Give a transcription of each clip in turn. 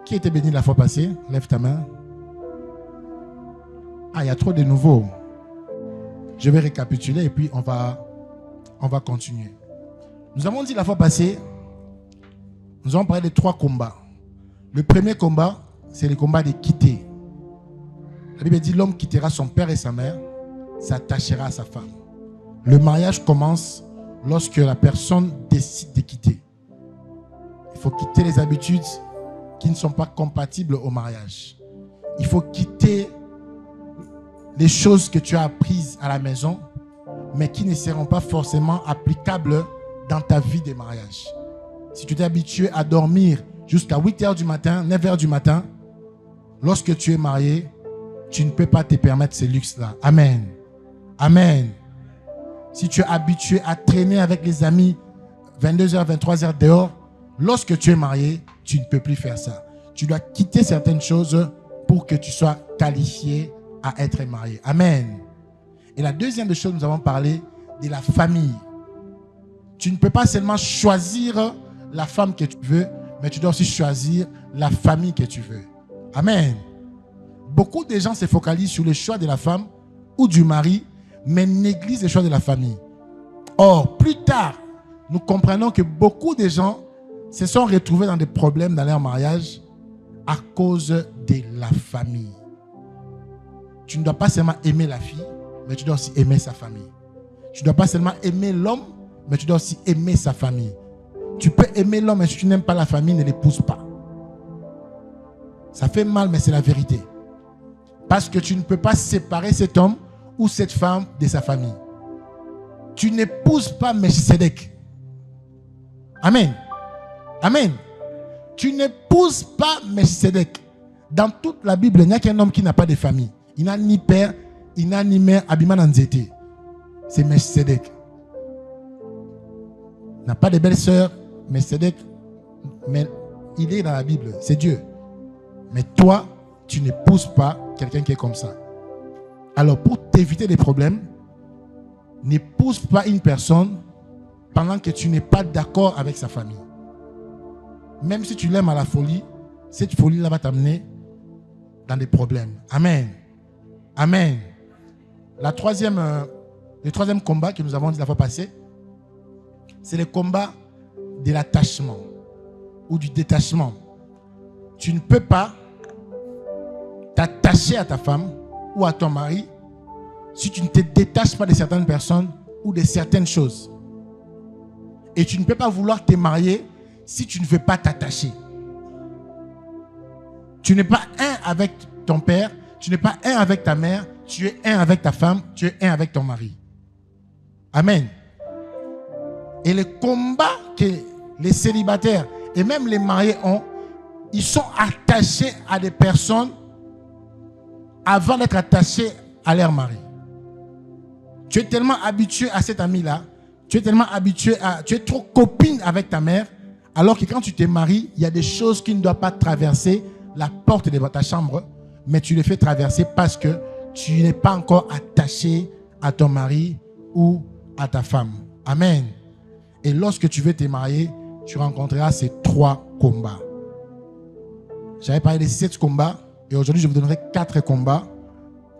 Qui était béni la fois passée? Lève ta main. Ah, il y a trop de nouveaux. Je vais récapituler et puis on va continuer. Nous avons dit la fois passée, nous avons parlé de 3 combats. Le premier combat, c'est le combat de quitter. La Bible dit l'homme quittera son père et sa mère, s'attachera à sa femme. Le mariage commence lorsque la personne décide de quitter. Il faut quitter les habitudes qui ne sont pas compatibles au mariage. Il faut quitter les choses que tu as apprises à la maison, mais qui ne seront pas forcément applicables dans ta vie de mariage. Si tu t'es habitué à dormir jusqu'à 8h du matin, 9h du matin, lorsque tu es marié, tu ne peux pas te permettre ces luxes-là. Amen. Amen. Si tu es habitué à traîner avec les amis 22h, 23h dehors, lorsque tu es marié, tu ne peux plus faire ça. Tu dois quitter certaines choses pour que tu sois qualifié à être marié. Amen. Et la deuxième des choses, nous avons parlé de la famille. Tu ne peux pas seulement choisir la femme que tu veux, mais tu dois aussi choisir la famille que tu veux. Amen. Beaucoup de gens se focalisent sur le choix de la femme ou du mari, mais négligent le choix de la famille. Or, plus tard, nous comprenons que beaucoup de gens se sont retrouvés dans des problèmes dans leur mariage à cause de la famille. Tu ne dois pas seulement aimer la fille, mais tu dois aussi aimer sa famille. Tu ne dois pas seulement aimer l'homme, mais tu dois aussi aimer sa famille. Tu peux aimer l'homme, mais si tu n'aimes pas la famille, ne l'épouse pas. Ça fait mal, mais c'est la vérité. Parce que tu ne peux pas séparer cet homme ou cette femme de sa famille. Tu n'épouses pas Melchisedec. Amen. Amen. Tu n'épouses pas Melchisedec. Dans toute la Bible, il n'y a qu'un homme qui n'a pas de famille. Il n'a ni père, il n'a ni mère. Abiman Anzete. C'est Melchisedec. Il n'a pas de belle-sœur, Melchisedec, mais il est dans la Bible. C'est Dieu. Mais toi, tu n'épouses pas quelqu'un qui est comme ça. Alors, pour t'éviter des problèmes, n'épouse pas une personne pendant que tu n'es pas d'accord avec sa famille. Même si tu l'aimes à la folie, cette folie-là va t'amener dans des problèmes. Amen. Amen. Le troisième combat que nous avons dit la fois passée, c'est le combat de l'attachement ou du détachement. Tu ne peux pas t'attacher à ta femme ou à ton mari si tu ne te détaches pas de certaines personnes ou de certaines choses. Et tu ne peux pas vouloir te marier si tu ne veux pas t'attacher. Tu n'es pas un avec ton père, tu n'es pas un avec ta mère, tu es un avec ta femme, tu es un avec ton mari. Amen. Et le combat que les célibataires et même les mariés ont, ils sont attachés à des personnes avant d'être attachés à leur mari. Tu es tellement habitué à cet ami-là, tu es trop copine avec ta mère, alors que quand tu te maries, il y a des choses qui ne doivent pas traverser la porte de ta chambre, mais tu les fais traverser parce que tu n'es pas encore attaché à ton mari ou à ta femme. Amen. Et lorsque tu veux te marier, tu rencontreras ces 3 combats. J'avais parlé de 7 combats et aujourd'hui je vous donnerai 4 combats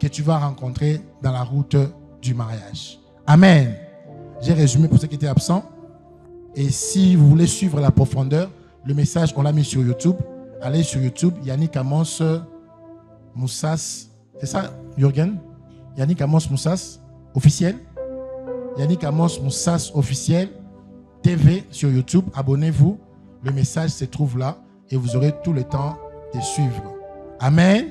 que tu vas rencontrer dans la route du mariage. Amen. J'ai résumé pour ceux qui étaient absents. Et si vous voulez suivre la profondeur, le message, on l'a mis sur YouTube. Allez sur YouTube, Yannick Amos Moussas. C'est ça, Jürgen? Yannick Amos Moussas, officiel. Yannick Amos Moussas, officiel. TV sur YouTube. Abonnez-vous. Le message se trouve là et vous aurez tout le temps de suivre. Amen.